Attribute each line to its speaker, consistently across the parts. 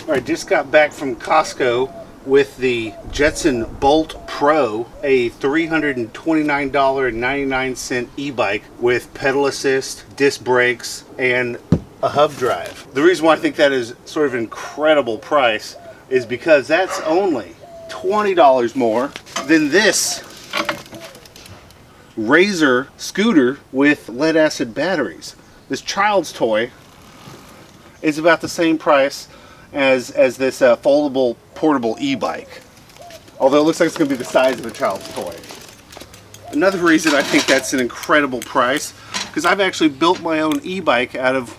Speaker 1: All right, just got back from Costco with the Jetson Bolt Pro, a $329.99 e-bike with pedal assist, disc brakes, and a hub drive. The reason why I think that is sort of an incredible price is because that's only $20 more than this Razor scooter with lead acid batteries. This child's toy is about the same price as this foldable portable e-bike, although it looks like it's going to be the size of a child's toy. Another reason I think that's an incredible price, because I've actually built my own e-bike out of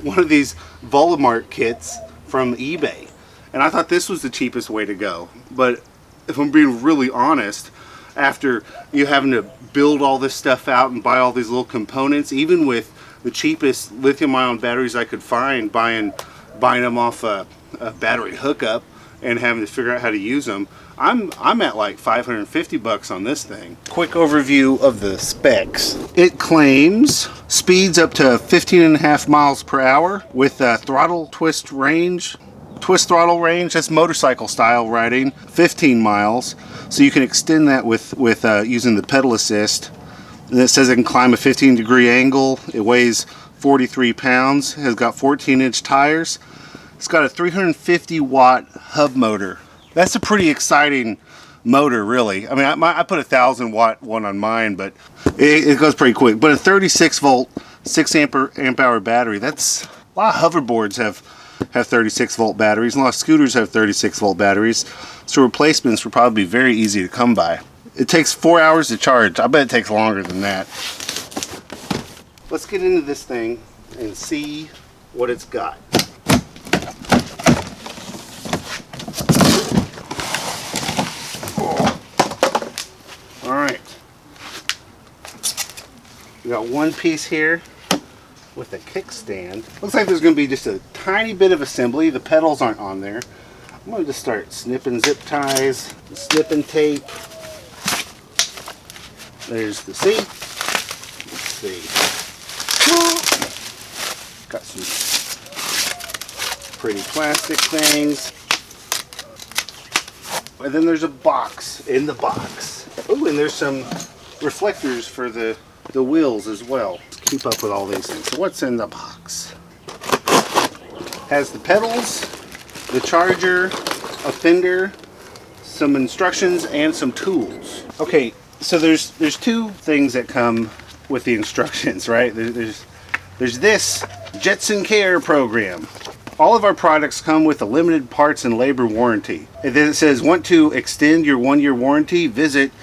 Speaker 1: one of these Volamart kits from eBay, and I thought this was the cheapest way to go. But if I'm being really honest, after you having to build all this stuff out and buy all these little components, even with the cheapest lithium-ion batteries I could find, buying them off a battery hookup and having to figure out how to use them, I'm at like 550 bucks on this thing. Quick overview of the specs. It claims speeds up to 15.5 miles per hour with twist throttle range. That's motorcycle style riding, 15 miles. So you can extend that with using the pedal assist. And it says it can climb a 15-degree angle. It weighs 43 pounds. It has got 14-inch tires. It's got a 350-watt hub motor. That's a pretty exciting motor, really. I mean, I put a 1,000-watt one on mine, but it goes pretty quick. But a 36-volt, 6 amp hour battery. That's a lot of hoverboards have 36-volt batteries. A lot of scooters have 36-volt batteries. So replacements would probably be very easy to come by. It takes 4 hours to charge. I bet it takes longer than that. Let's get into this thing and see what it's got. All right. We got one piece here with a kickstand. Looks like there's going to be just a tiny bit of assembly. The pedals aren't on there. I'm going to just start snipping zip ties, snipping tape. There's the seat. Let's see. Got some pretty plastic things. And then there's a box in the box. Oh, and there's some reflectors for the wheels as well. Let's keep up with all these things. So what's in the box? Has the pedals, the charger, a fender, some instructions, and some tools. Okay, so there's two things that come with the instructions, right? There's this Jetson Care program. All of our products come with a limited parts and labor warranty. And then it says, want to extend your 1-year warranty? Visit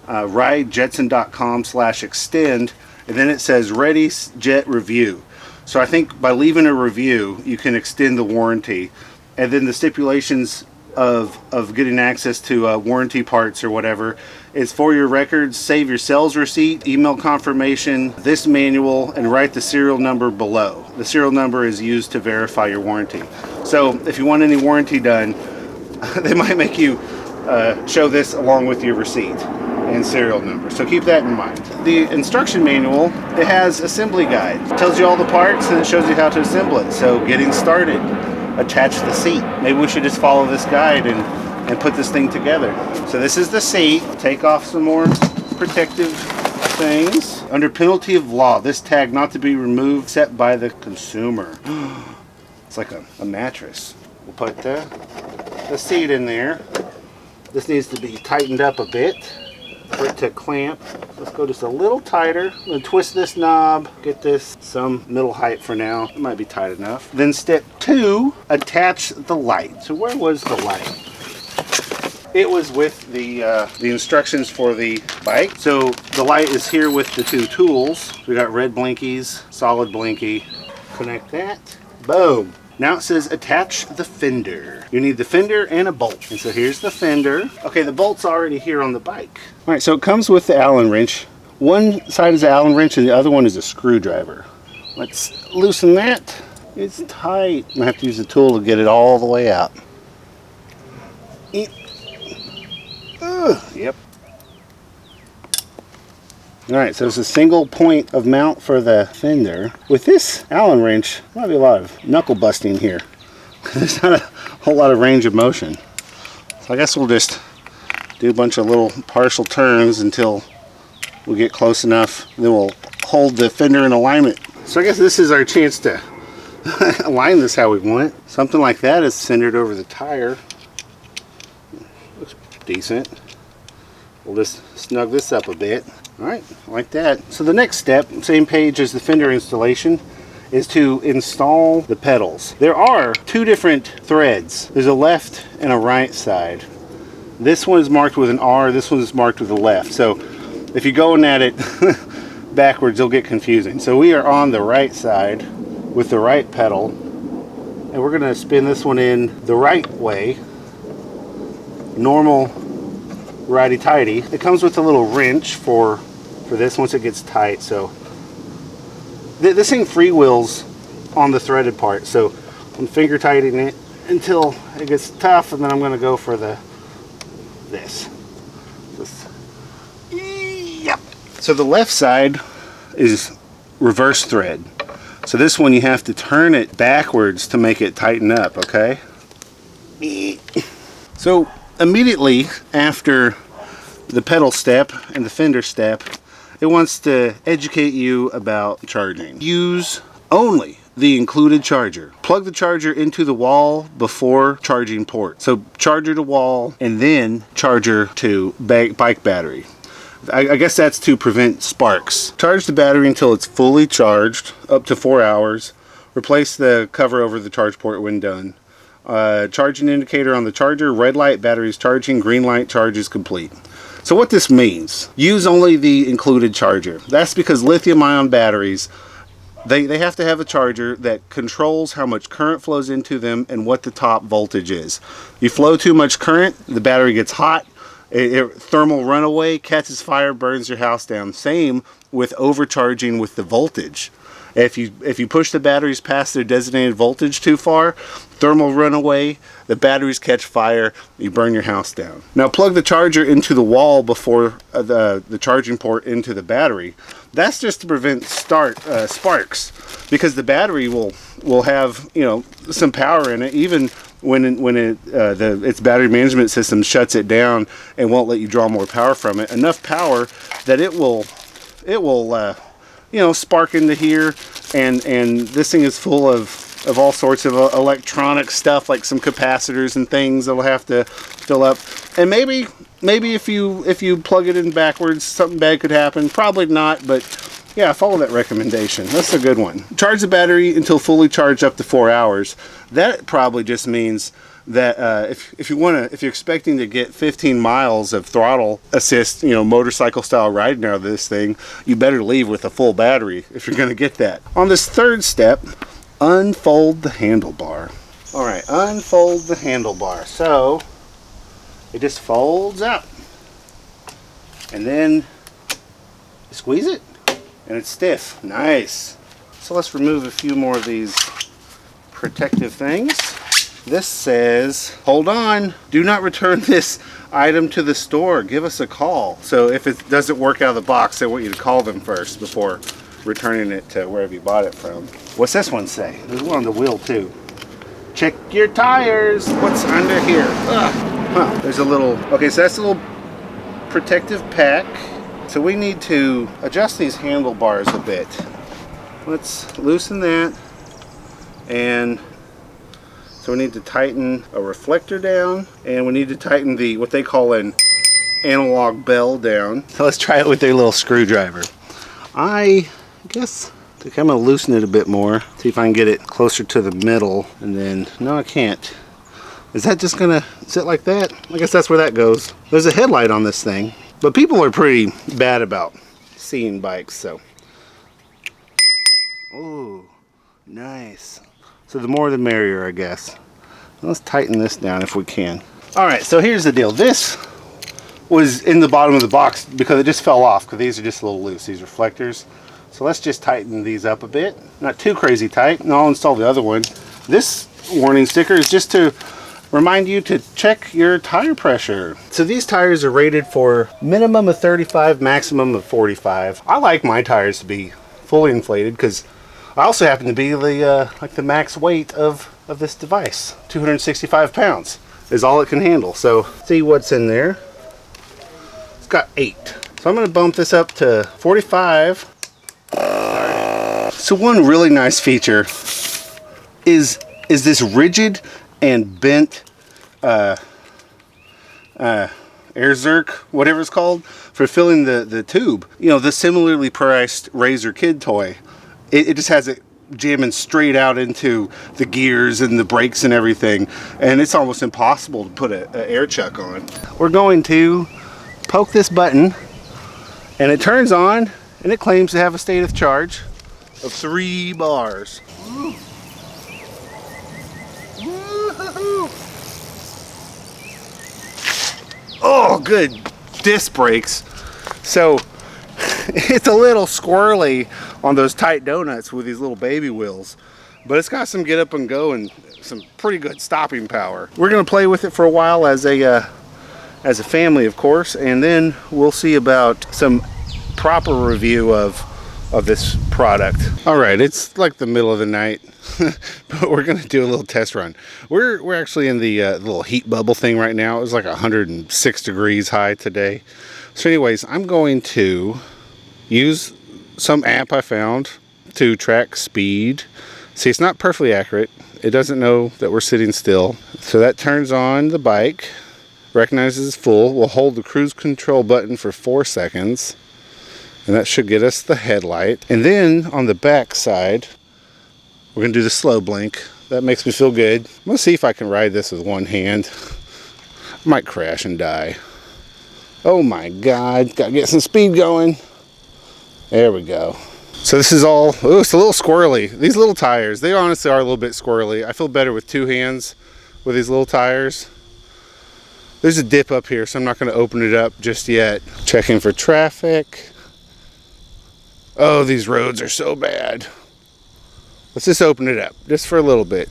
Speaker 1: ridejetson.com/extend. And then it says ready jet review. So I think by leaving a review, you can extend the warranty. And then the stipulations of getting access to warranty parts or whatever is for your records, save your sales receipt, email confirmation, this manual, and write the serial number below. The serial number is used to verify your warranty. So if you want any warranty done, they might make you show this along with your receipt and serial number. So keep that in mind. The instruction manual, it has assembly guide. It tells you all the parts and it shows you how to assemble it. So getting started, attach the seat. Maybe we should just follow this guide and put this thing together. So this is the seat. Take off some more protective things. Under penalty of law, this tag not to be removed except by the consumer. It's like a mattress. We'll put the seat in there. This needs to be tightened up a bit for it to clamp. Let's go just a little tighter. I'm going to twist this knob, get this some middle height for now. It might be tight enough. Then step 2, attach the light. So where was the light? It was with the instructions for the bike. So the light is here with the 2 tools. We got red blinkies, solid blinky. Connect that. Boom. Now it says attach the fender. You need the fender and a bolt. And so here's the fender. Okay, the bolt's already here on the bike. All right, so it comes with the Allen wrench. One side is the Allen wrench and the other one is a screwdriver. Let's loosen that. It's tight. I'm gonna have to use the tool to get it all the way out. Yep. Alright, so there's a single point of mount for the fender. With this Allen wrench, there might be a lot of knuckle busting here. There's not a whole lot of range of motion. So I guess we'll just do a bunch of little partial turns until we get close enough. Then we'll hold the fender in alignment. So I guess this is our chance to align this how we want it. Something like that is centered over the tire. Looks decent. We'll just snug this up a bit. Alright, like that. So the next step, same page as the fender installation, is to install the pedals. There are two different threads. There's a left and a right side. This one is marked with an R, this one is marked with a left. So if you're going at it backwards, it'll get confusing. So we are on the right side with the right pedal, and we're going to spin this one in the right way. Normal righty-tighty. It comes with a little wrench for this once it gets tight. So this thing freewheels on the threaded part. So I'm finger tightening it until it gets tough, and then I'm going to go for this. Yep. So the left side is reverse thread. So this one you have to turn it backwards to make it tighten up, okay? So immediately after the pedal step and the fender step, it wants to educate you about charging. Use only the included charger. Plug the charger into the wall before charging port. So charger to wall and then charger to bike battery. I guess that's to prevent sparks. Charge the battery until it's fully charged, up to 4 hours. Replace the cover over the charge port when done. Charging indicator on the charger, red light, batteries charging, green light, charge is complete. So what this means, use only the included charger. That's because lithium ion batteries, they have to have a charger that controls how much current flows into them and what the top voltage is. You flow too much current, the battery gets hot, thermal runaway, catches fire, burns your house down. Same with overcharging with the voltage. If you push the batteries past their designated voltage too far, thermal runaway, the batteries catch fire, you burn your house down. Now plug the charger into the wall before the charging port into the battery. That's just to prevent sparks, because the battery will have, you know, some power in it, even when its battery management system shuts it down and won't let you draw more power from it. Enough power that it will you know, spark into here, and this thing is full of all sorts of electronic stuff, like some capacitors and things that'll have to fill up. And maybe if you plug it in backwards, something bad could happen. Probably not, but yeah, follow that recommendation. That's a good one. Charge the battery until fully charged, up to 4 hours. That probably just means that if you're expecting to get 15 miles of throttle assist, you know, motorcycle style riding out of this thing, you better leave with a full battery if you're going to get that. On this third step, unfold the handlebar. All right, unfold the handlebar. So it just folds up, and then you squeeze it, and it's stiff. Nice. So let's remove a few more of these protective things. This says, hold on, do not return this item to the store, give us a call. So if it doesn't work out of the box, they want you to call them first before returning it to wherever you bought it from. What's this one say? There's one on the wheel too. Check your tires. What's under here? Huh. There's a little, okay, so that's a little protective pack. So we need to adjust these handlebars a bit. Let's loosen that, and so we need to tighten a reflector down, and we need to tighten the, what they call an analog bell down. So let's try it with a little screwdriver. I guess I'm gonna loosen it a bit more, see if I can get it closer to the middle, and then, no, I can't. Is that just gonna sit like that? I guess that's where that goes. There's a headlight on this thing, but people are pretty bad about seeing bikes, so. Ooh, nice. So the more the merrier, I guess. Let's tighten this down if we can. All right, so here's the deal. This was in the bottom of the box because it just fell off, because these are just a little loose, these reflectors. So let's just tighten these up a bit. Not too crazy tight, and I'll install the other one. This warning sticker is just to remind you to check your tire pressure. So these tires are rated for minimum of 35, maximum of 45. I like my tires to be fully inflated because I also happen to be the like the max weight of this device. 265 pounds is all it can handle. So see what's in there. It's got 8. So I'm going to bump this up to 45. So one really nice feature is this rigid and bent air zerk, whatever it's called, for filling the tube. You know, the similarly priced Razor Kid toy. It just has it jamming straight out into the gears and the brakes and everything, and it's almost impossible to put an air chuck on. We're going to poke this button, and it turns on, and it claims to have a state of charge of 3 bars. Oh, good disc brakes. So it's a little squirrely on those tight donuts with these little baby wheels, but it's got some get up and go and some pretty good stopping power. We're gonna play with it for a while as a family, of course, and then we'll see about some proper review of this product. All right, it's like the middle of the night, but we're gonna do a little test run. We're actually in the little heat bubble thing right now. It was like 106 degrees high today. So anyways, I'm going to use some app I found to track speed. See, it's not perfectly accurate. It doesn't know that we're sitting still. So that turns on the bike, recognizes it's full. We'll hold the cruise control button for 4 seconds. And that should get us the headlight. And then on the back side, we're gonna do the slow blink. That makes me feel good. I'm gonna see if I can ride this with one hand. I might crash and die. Oh my God, gotta get some speed going. There we go. So this is all, oh, it's a little squirrely. These little tires, they honestly are a little bit squirrely. I feel better with 2 hands with these little tires. There's a dip up here, so I'm not gonna open it up just yet. Checking for traffic. Oh, these roads are so bad. Let's just open it up, just for a little bit.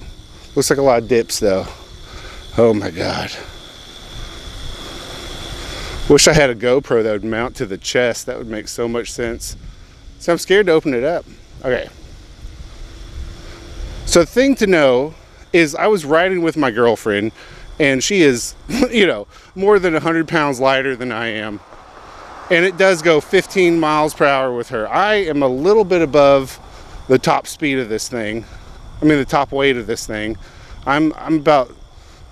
Speaker 1: Looks like a lot of dips though. Oh my God. Wish I had a GoPro that would mount to the chest. That would make so much sense. So I'm scared to open it up. Okay. So the thing to know is I was riding with my girlfriend, and she is, you know, more than 100 pounds lighter than I am. And it does go 15 miles per hour with her. I am a little bit above the top speed of this thing. I mean, the top weight of this thing. I'm about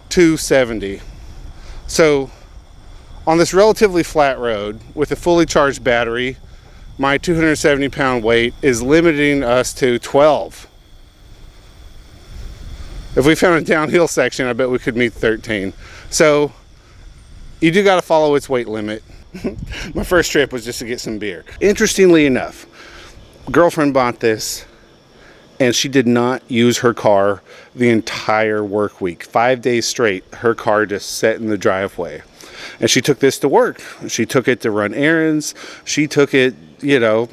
Speaker 1: 270. So on this relatively flat road with a fully charged battery, my 270 pound weight is limiting us to 12. If we found a downhill section, I bet we could meet 13. So you do got to follow its weight limit. My first trip was just to get some beer. Interestingly enough, girlfriend bought this and she did not use her car the entire work week. 5 days straight, her car just sat in the driveway. And she took this to work. She took it to run errands. She took it, you know,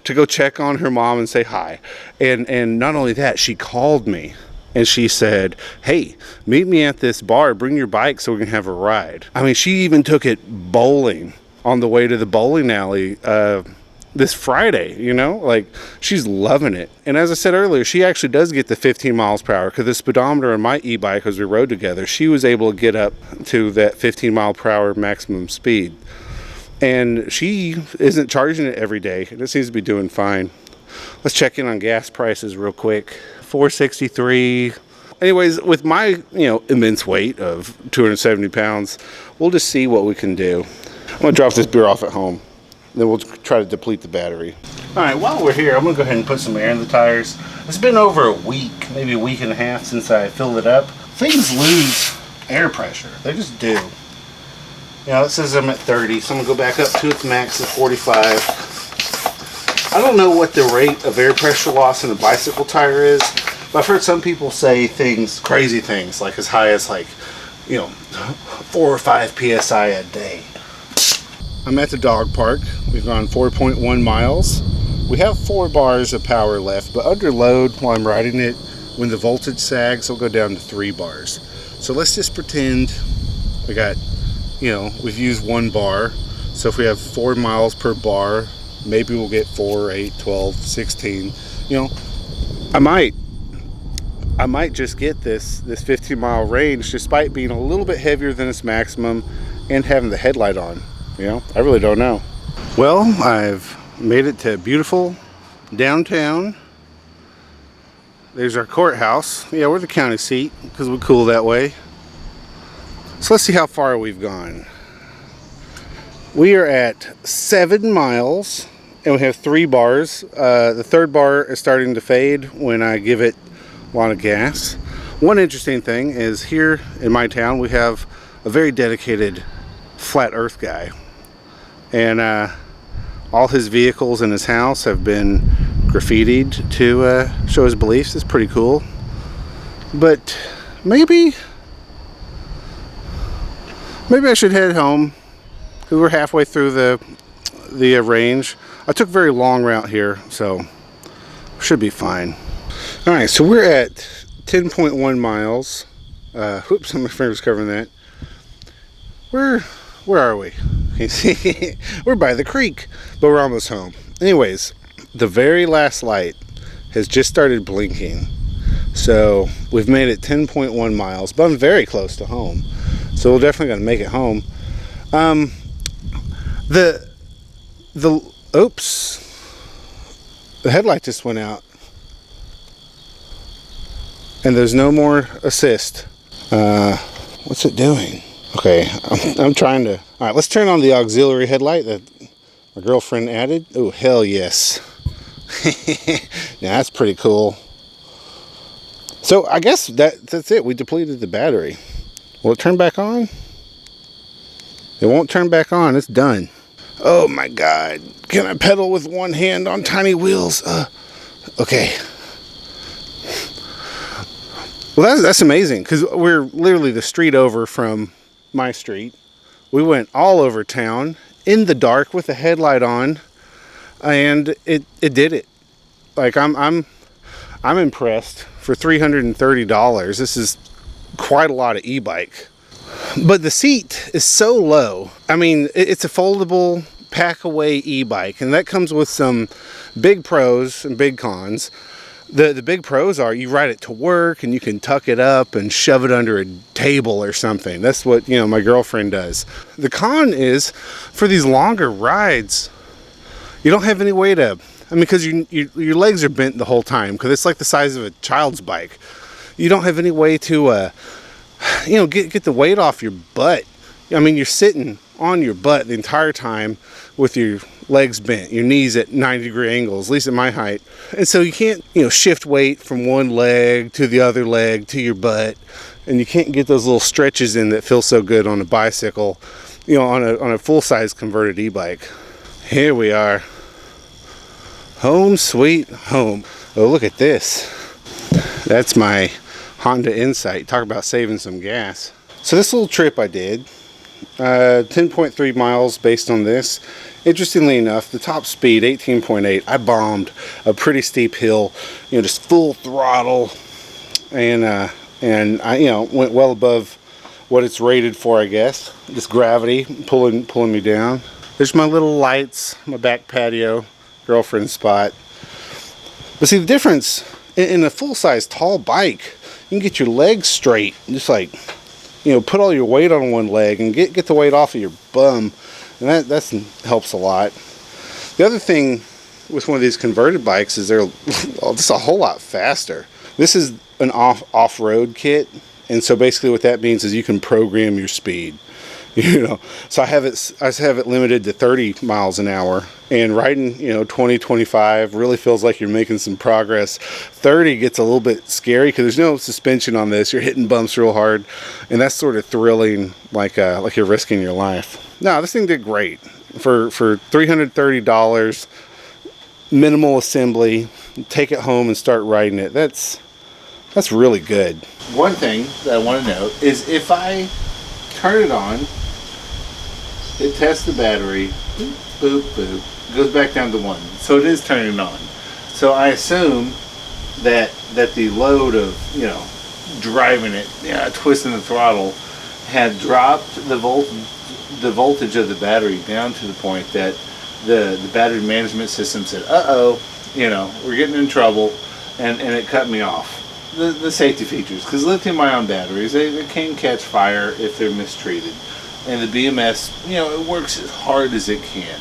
Speaker 1: to go check on her mom and say hi. And not only that, she called me and she said, hey, meet me at this bar, bring your bike so we can have a ride. I mean, she even took it bowling on the way to the bowling alley this Friday, you know, like she's loving it. And as I said earlier, she actually does get the 15 miles per hour because the speedometer on my e-bike, as we rode together, she was able to get up to that 15 mile per hour maximum speed. And she isn't charging it every day, and it seems to be doing fine. Let's check in on gas prices real quick. $4.63. Anyways, with my, you know, immense weight of 270 pounds, we'll just see what we can do. I'm gonna drop this beer off at home. Then we'll try to deplete the battery. All right, while we're here, I'm gonna go ahead and put some air in the tires. It's been over a week, maybe a week and a half since I filled it up. Things lose air pressure. They just do. You know, it says I'm at 30, so I'm gonna go back up to its max of 45. I don't know what the rate of air pressure loss in a bicycle tire is, but I've heard some people say things, crazy things, like as high as like, you know, 4 or 5 PSI a day. I'm at the dog park. We've gone 4.1 miles. We have 4 bars of power left, but under load while I'm riding it, when the voltage sags, it'll go down to 3 bars. So let's just pretend we got, you know, we've used 1 bar. So if we have 4 miles per bar, maybe we'll get 4, 8, 12, 16. You know, I might just get this 15-mile range despite being a little bit heavier than its maximum and having the headlight on. You know, I really don't know. Well, I've made it to beautiful downtown. There's our courthouse. Yeah, we're the county seat because we're cool that way. So let's see how far we've gone. We are at 7 miles and we have 3 bars. The third bar is starting to fade when I give it a lot of gas. One interesting thing is here in my town we have a very dedicated flat earth guy, and all his vehicles in his house have been graffitied to show his beliefs. It's pretty cool. But maybe I should head home. We're halfway through the range. I took a very long route here, so should be fine. All right, so we're at 10.1 miles. Whoops, my finger's covering that. Where are we? You see, we're by the creek, but we're almost home. Anyways, the very last light has just started blinking. So we've made it 10.1 miles, but I'm very close to home. So we're definitely gonna make it home. Oops, the headlight just went out. And there's no more assist. What's it doing? Okay, I'm trying to... Alright, let's turn on the auxiliary headlight that my girlfriend added. Oh, hell yes. Yeah, that's pretty cool. So, I guess that's it. We depleted the battery. Will it turn back on? It won't turn back on. It's done. Oh my god. Can I pedal with one hand on tiny wheels? Okay. Well, that's amazing, because we're literally the street over from my street. We went all over town in the dark with the headlight on, and it did it. Like I'm impressed. For $330, this is quite a lot of e-bike. But the seat is so low. I mean, it's a foldable pack-away e-bike, and that comes with some big pros and big cons. The big pros are you ride it to work and you can tuck it up and shove it under a table or something. That's what, you know, my girlfriend does. The con is for these longer rides, you don't have any way to, I mean, because your legs are bent the whole time because it's like the size of a child's bike. You don't have any way to, you know, get the weight off your butt. I mean, you're sitting on your butt the entire time with your legs bent, your knees at 90-degree angles, at least at my height. And so you can't, you know, shift weight from one leg to the other leg to your butt. And you can't get those little stretches in that feel so good on a bicycle, you know, on a full-size converted e-bike. Here we are. Home sweet home. Oh, look at this. That's my Honda Insight. Talk about saving some gas. So this little trip I did, 10.3 miles based on this. Interestingly enough, the top speed, 18.8, I bombed a pretty steep hill, you know, just full throttle, and I, you know, went well above what it's rated for, I guess. Just gravity pulling me down. There's my little lights, my back patio, girlfriend's spot. But see, the difference in a full-size tall bike, you can get your legs straight, just like, you know, put all your weight on one leg and get the weight off of your bum, and that helps a lot. The other thing with one of these converted bikes is they're just a whole lot faster. This is an off-road kit, and so basically what that means is you can program your speed. You know, so I have it limited to 30 miles an hour, and riding, you know, 20, 25 really feels like you're making some progress. 30 gets a little bit scary because there's no suspension on this. You're hitting bumps real hard, and that's sort of thrilling, like you're risking your life. No, this thing did great for $330, minimal assembly. Take it home and start riding it. That's really good. One thing that I want to note is if I turn it on, it tests the battery, boop, boop, boop, goes back down to 1. So it is turning on. So I assume that the load of, you know, driving it, twisting the throttle, had dropped the voltage of the battery down to the point that the battery management system said, uh-oh, you know, we're getting in trouble.
Speaker 2: and it cut me off. The safety features, because lithium-ion batteries, they can catch fire if they're mistreated. And the BMS, you know, it works as hard as it can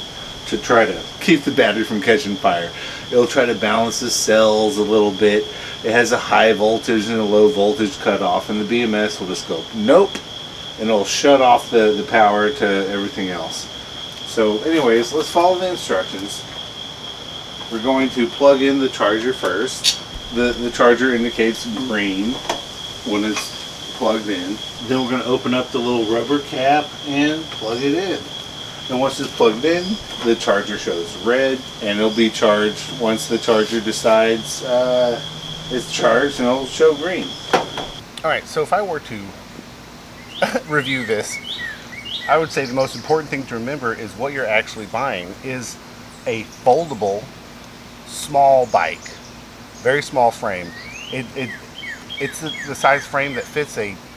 Speaker 2: to try to keep the battery from catching fire. It'll try to balance the cells a little bit. It has a high voltage and a low voltage cutoff, and the BMS will just go, nope, and it'll shut off the power to everything else. So anyways, let's follow the instructions. We're going to plug in the charger first. The charger indicates green when it's plugged in. Then we're going to open up the little rubber cap and plug it in. And once it's plugged in, the charger shows red, and it'll be charged once the charger decides it's charged, and it'll show green.
Speaker 1: Alright, so if I were to review this, I would say the most important thing to remember is what you're actually buying is a foldable small bike. Very small frame. It's the size frame that fits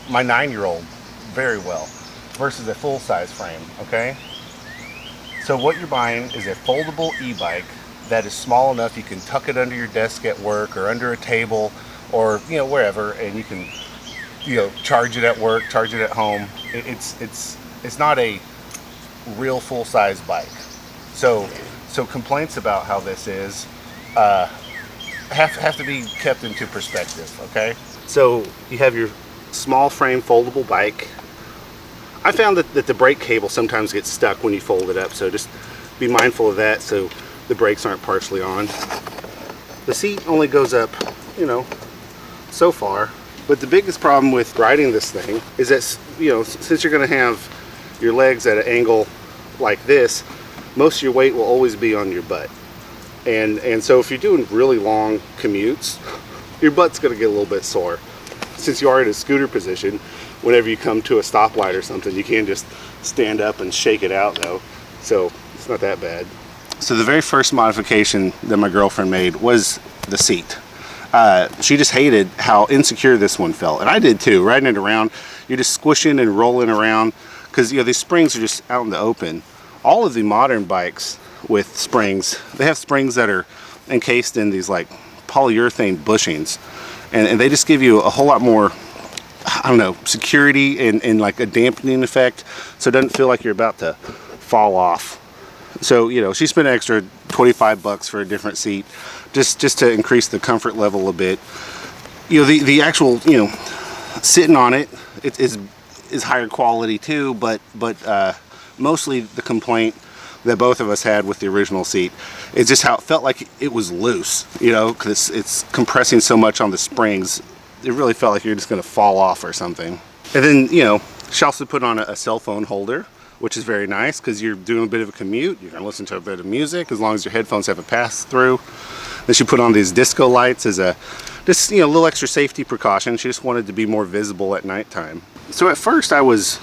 Speaker 1: my 9-year-old very well versus a full-size frame, okay? So what you're buying is a foldable e-bike that is small enough you can tuck it under your desk at work or under a table or, you know, wherever, and you can, you know, charge it at work, charge it at home. It's not a real full-size bike. So complaints about how this is have to be kept into perspective, okay? So you have your small frame foldable bike. I found that the brake cable sometimes gets stuck when you fold it up, so just be mindful of that so the brakes aren't partially on. The seat only goes up, you know, so far, but the biggest problem with riding this thing is that, you know, since you're going to have your legs at an angle like this, most of your weight will always be on your butt. And so if you're doing really long commutes, your butt's going to get a little bit sore. Since you are in a scooter position, whenever you come to a stoplight or something, you can just stand up and shake it out though. So it's not that bad. So the very first modification that my girlfriend made was the seat. She just hated how insecure this one felt. And I did too. Riding it around, you're just squishing and rolling around because, you know, these springs are just out in the open. All of the modern bikes with springs, they have springs that are encased in these like polyurethane bushings, and they just give you a whole lot more, I don't know, security and like a dampening effect, so it doesn't feel like you're about to fall off. So, you know, she spent an extra $25 for a different seat just to increase the comfort level a bit. You know, the actual, you know, sitting on it is higher quality too, but mostly the complaint that both of us had with the original seat is just how it felt like it was loose, you know, because it's compressing so much on the springs. It really felt like you're just going to fall off or something. And then, you know, she also put on a cell phone holder, which is very nice because you're doing a bit of a commute. You're going to listen to a bit of music as long as your headphones have a pass-through. Then she put on these disco lights as a, just, you know, a little extra safety precaution. She just wanted to be more visible at nighttime. So at first I was,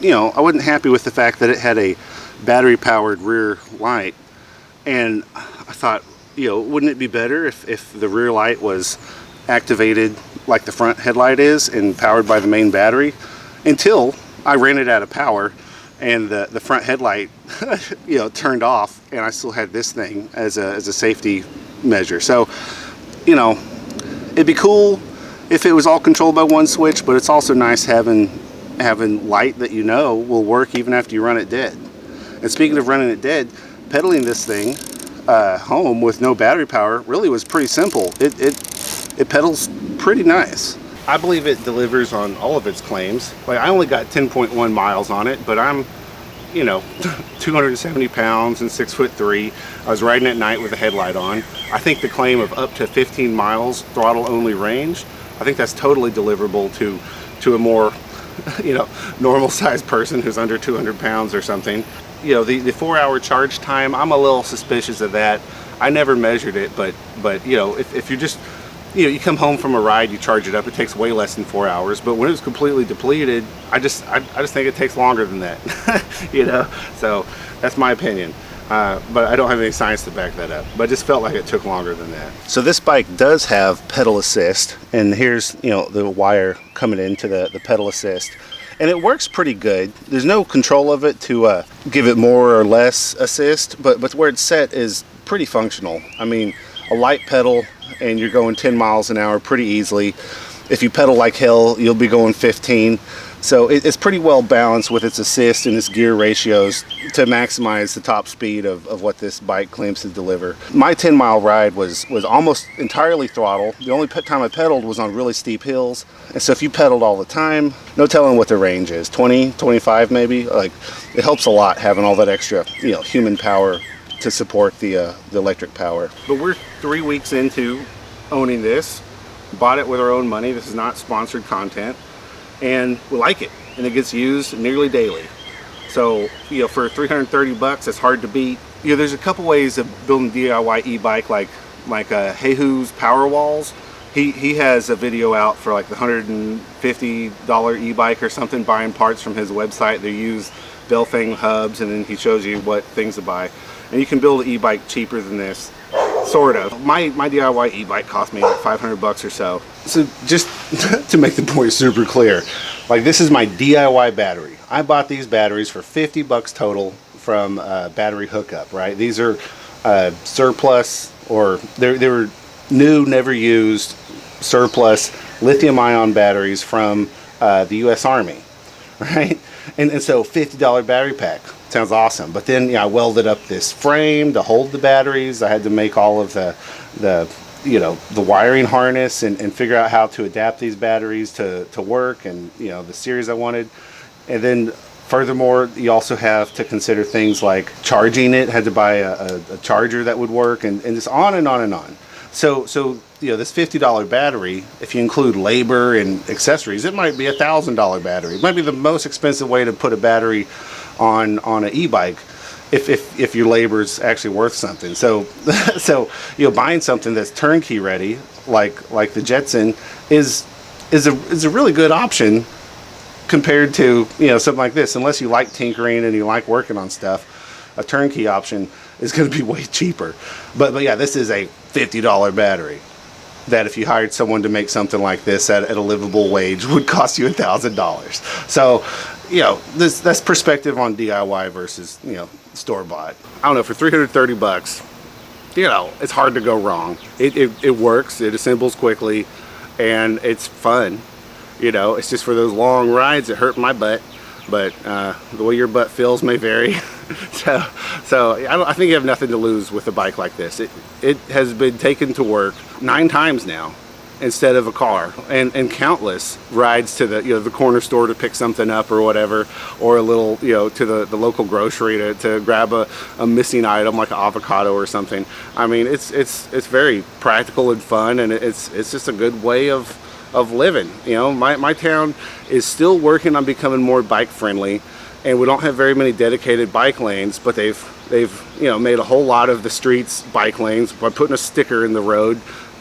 Speaker 1: you know, I wasn't happy with the fact that it had a battery-powered rear light, and I thought, you know, wouldn't it be better if the rear light was activated like the front headlight is and powered by the main battery, until I ran it out of power and the front headlight you know, turned off, and I still had this thing as a safety measure. So, you know, it'd be cool if it was all controlled by one switch, but it's also nice having light that you know will work even after you run it dead. And speaking of running it dead, pedaling this thing home with no battery power really was pretty simple. It pedals pretty nice. I believe it delivers on all of its claims. Like, I only got 10.1 miles on it, but I'm, you know, 270 pounds and 6'3". I was riding at night with a headlight on. I think the claim of up to 15 miles throttle only range, I think that's totally deliverable to a more, you know, normal sized person who's under 200 pounds or something. You know, the 4-hour charge time, I'm a little suspicious of that. I never measured it, but you know, if you're just, you know, you come home from a ride, you charge it up, it takes way less than 4 hours. But when it's completely depleted, I just think it takes longer than that. You know, so that's my opinion. But I don't have any science to back that up. But I just felt like it took longer than that. So this bike does have pedal assist, and here's, you know, the wire coming into the pedal assist. And it works pretty good. There's no control of it to give it more or less assist, but where it's set is pretty functional. I mean, a light pedal and you're going 10 miles an hour pretty easily. If you pedal like hell, you'll be going 15. So it's pretty well balanced with its assist and its gear ratios to maximize the top speed of what this bike claims to deliver. My 10-mile ride was almost entirely throttle. The only time I pedaled was on really steep hills. And so if you pedaled all the time, no telling what the range is, 20, 25 maybe. Like, it helps a lot having all that extra, human power to support the electric power. But we're 3 weeks into owning this. Bought it with our own money. This is not sponsored content. And we like it, and it gets used nearly daily. So, for 330 bucks, it's hard to beat. There's a couple ways of building DIY e-bike, like Heyhoo's Power Walls. He has a video out for like the $150 e-bike or something, buying parts from his website. They use Belfang hubs, and then he shows you what things to buy. And you can build an e-bike cheaper than this. Sort of. My DIY e-bike cost me like 500 bucks or so. So just to make the point super clear, like, this is my DIY battery. I bought these batteries for 50 bucks total from Battery Hookup, right? These are surplus, or they were new, never used, surplus lithium-ion batteries from the U.S. Army, right? And so $50 battery pack. Sounds awesome. But then I welded up this frame to hold the batteries. I had to make all of the wiring harness and figure out how to adapt these batteries to work, and the series I wanted. And then furthermore, you also have to consider things like charging it. Had to buy a charger that would work, and just on and on and on. So this $50 battery, if you include labor and accessories, it might be a $1,000 battery. It might be the most expensive way to put a battery on an e-bike if your labor is actually worth something. So buying something that's turnkey ready, like the Jetson, is a really good option compared to something like this. Unless you like tinkering and you like working on stuff, a turnkey option is going to be way cheaper. But yeah, this is a $50 battery that, if you hired someone to make something like this at a livable wage, would cost you $1,000. So that's perspective on DIY versus store-bought. I don't know, for 330 bucks, it's hard to go wrong. It works, it assembles quickly, and it's fun. It's just for those long rides it hurt my butt, but the way your butt feels may vary. so I think you have nothing to lose with a bike like this. It has been taken to work 9 times now instead of a car, and countless rides to the corner store to pick something up or whatever, or a little to the local grocery to grab a missing item like an avocado or something. I mean, it's very practical and fun, and it's just a good way of living. My town is still working on becoming more bike friendly, and we don't have very many dedicated bike lanes, but they've made a whole lot of the streets bike lanes by putting a sticker in the road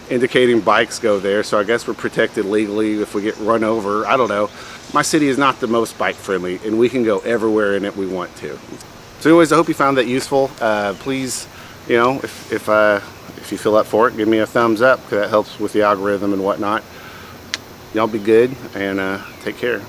Speaker 1: indicating bikes go there. So I guess we're protected legally if we get run over. I don't know. My city is not the most bike friendly, and we can go everywhere in it we want to. So anyways, I hope you found that useful. Please, if you feel up for it, give me a thumbs up, because that helps with the algorithm and whatnot. Y'all be good, and take care.